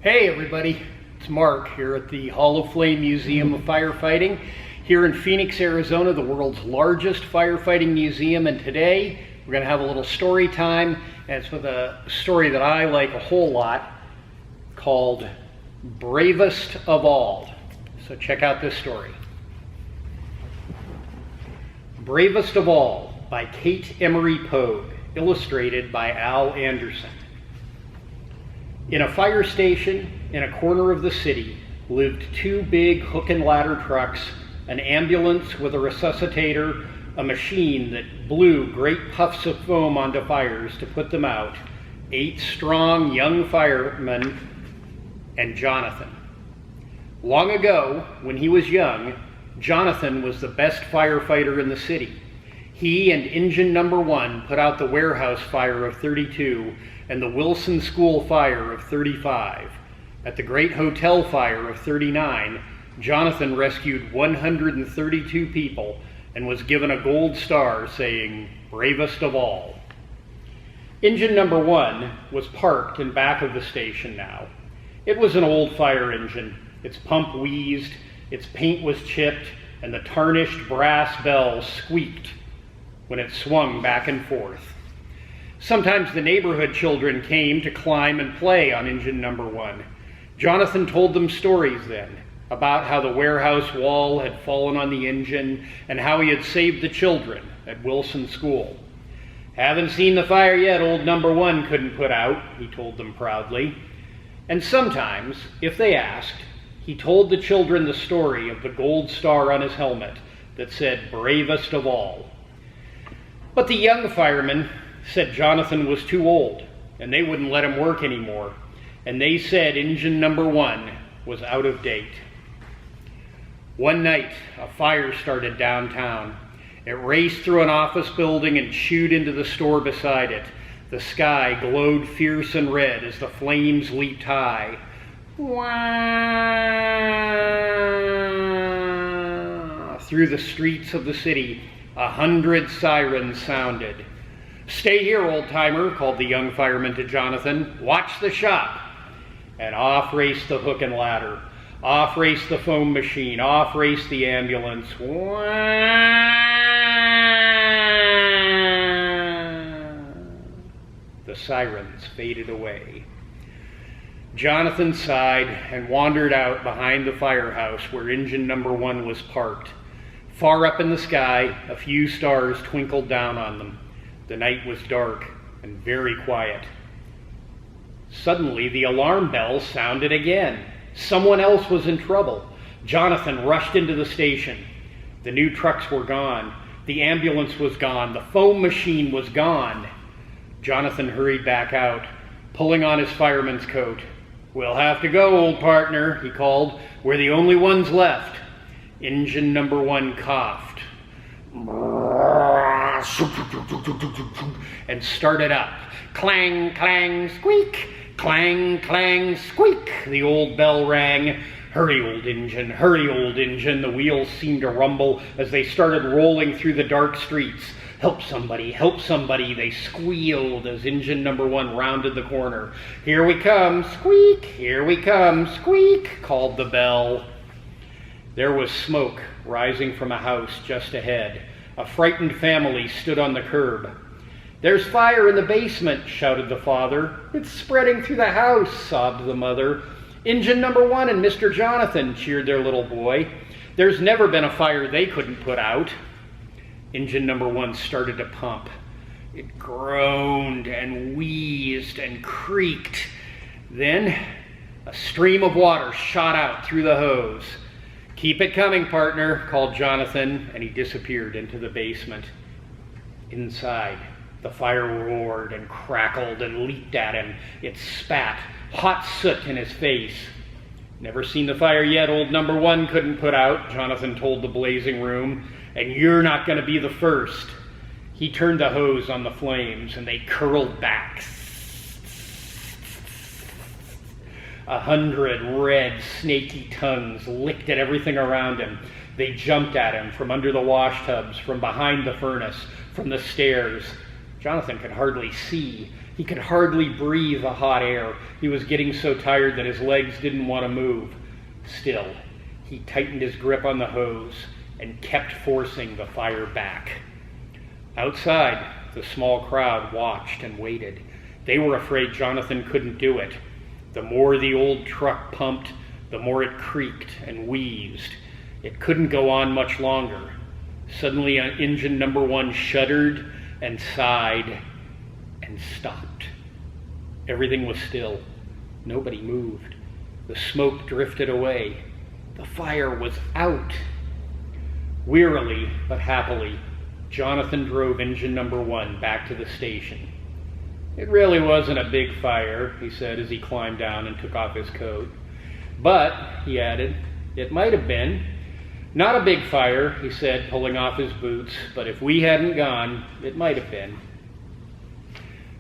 Hey everybody, it's Mark here at the Hall of Flame Museum of Firefighting here in Phoenix, Arizona, the world's largest firefighting museum. And today we're going to have a little story time, and it's with a story that I like a whole lot called Bravest of All. So check out this story. Bravest of All by Kate Emery Pogue, illustrated by Al Anderson. In a fire station in a corner of the city lived two big hook and ladder trucks, an ambulance with a resuscitator, a machine that blew great puffs of foam onto fires to put them out, 8 strong young firemen, and Jonathan. Long ago, when he was young, Jonathan was the best firefighter in the city. He and Engine Number 1 put out the warehouse fire of 32 and the Wilson School fire of 35. At the Great Hotel fire of 39, Jonathan rescued 132 people and was given a gold star saying, "Bravest of all." Engine Number 1 was parked in back of the station now. It was an old fire engine. Its pump wheezed, its paint was chipped, and the tarnished brass bell squeaked when it swung back and forth. Sometimes the neighborhood children came to climb and play on Engine Number 1. Jonathan told them stories then about how the warehouse wall had fallen on the engine and how he had saved the children at Wilson School. "Haven't seen the fire yet old Number 1 couldn't put out," he told them proudly. And sometimes, if they asked, he told the children the story of the gold star on his helmet that said, "Bravest of all." But the young firemen said Jonathan was too old and they wouldn't let him work anymore. And they said Engine Number 1 was out of date. One night, a fire started downtown. It raced through an office building and chewed into the store beside it. The sky glowed fierce and red as the flames leaped high. Wah! Through the streets of the city, 100 sirens sounded. "Stay here, old-timer," called the young fireman to Jonathan. "Watch the shop." And off raced the hook and ladder. Off raced the foam machine. Off raced the ambulance. The sirens faded away. Jonathan sighed and wandered out behind the firehouse where Engine Number 1 was parked. Far up in the sky, a few stars twinkled down on them. The night was dark and very quiet. Suddenly, the alarm bell sounded again. Someone else was in trouble. Jonathan rushed into the station. The new trucks were gone. The ambulance was gone. The foam machine was gone. Jonathan hurried back out, pulling on his fireman's coat. "We'll have to go, old partner," he called. "We're the only ones left." Engine Number 1 coughed and started up. Clang, clang, squeak. Clang, clang, squeak. The old bell rang. "Hurry, old engine, hurry, old engine." The wheels seemed to rumble as they started rolling through the dark streets. "Help somebody, help somebody," they squealed as Engine Number 1 rounded the corner. "Here we come, squeak, here we come, squeak," called the bell. There was smoke rising from a house just ahead. A frightened family stood on the curb. "There's fire in the basement," shouted the father. "It's spreading through the house," sobbed the mother. "Engine Number 1 and Mr. Jonathan," cheered their little boy. "There's never been a fire they couldn't put out." Engine Number 1 started to pump. It groaned and wheezed and creaked. Then a stream of water shot out through the hose. "Keep it coming, partner," called Jonathan, and he disappeared into the basement. Inside, the fire roared and crackled and leaped at him. It spat hot soot in his face. "Never seen the fire yet old Number 1 couldn't put out," Jonathan told the blazing room, "and you're not going to be the first." He turned the hose on the flames, and they curled back. 100 red, snaky tongues licked at everything around him. They jumped at him from under the wash tubs, from behind the furnace, from the stairs. Jonathan could hardly see. He could hardly breathe the hot air. He was getting so tired that his legs didn't want to move. Still, he tightened his grip on the hose and kept forcing the fire back. Outside, the small crowd watched and waited. They were afraid Jonathan couldn't do it. The more the old truck pumped, the more it creaked and wheezed. It couldn't go on much longer. Suddenly, engine number 1 shuddered and sighed and stopped. Everything was still. Nobody moved. The smoke drifted away. The fire was out. Wearily but happily, Jonathan drove engine number 1 back to the station. It really wasn't a big fire, he said as he climbed down and took off his coat. But, he added, it might have been. Not a big fire, he said, pulling off his boots, but if we hadn't gone, it might have been.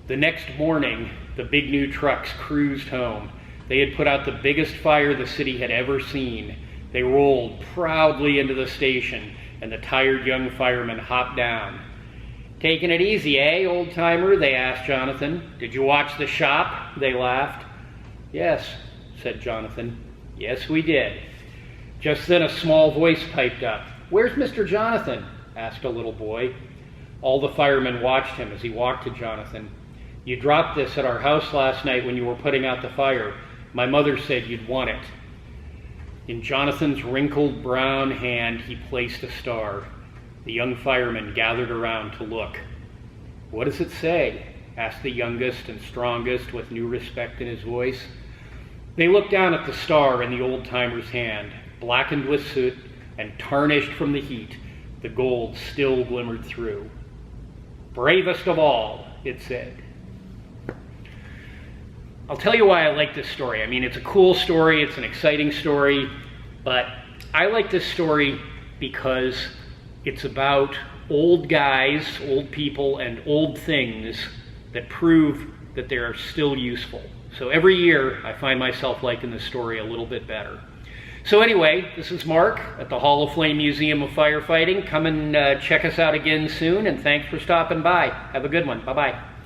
The next morning, the big new trucks cruised home. They had put out the biggest fire the city had ever seen. They rolled proudly into the station, and the tired young firemen hopped down. Taking it easy, eh, old-timer? They asked Jonathan. Did you watch the shop? They laughed. Yes, said Jonathan. Yes, we did. Just then a small voice piped up. Where's Mr. Jonathan? Asked a little boy. All the firemen watched him as he walked to Jonathan. You dropped this at our house last night when you were putting out the fire. My mother said you'd want it. In Jonathan's wrinkled brown hand, he placed a star. The young firemen gathered around to look. What does it say? Asked the youngest and strongest with new respect in his voice. They looked down at the star in the old-timer's hand. Blackened with soot and tarnished from the heat, the gold still glimmered through. Bravest of all, it said. I'll tell you why I like this story. I mean, it's a cool story, it's an exciting story, but I like this story because it's about old guys, old people, and old things that prove that they are still useful. So every year, I find myself liking this story a little bit better. So anyway, this is Mark at the Hall of Flame Museum of Firefighting. Come and check us out again soon, and thanks for stopping by. Have a good one. Bye-bye.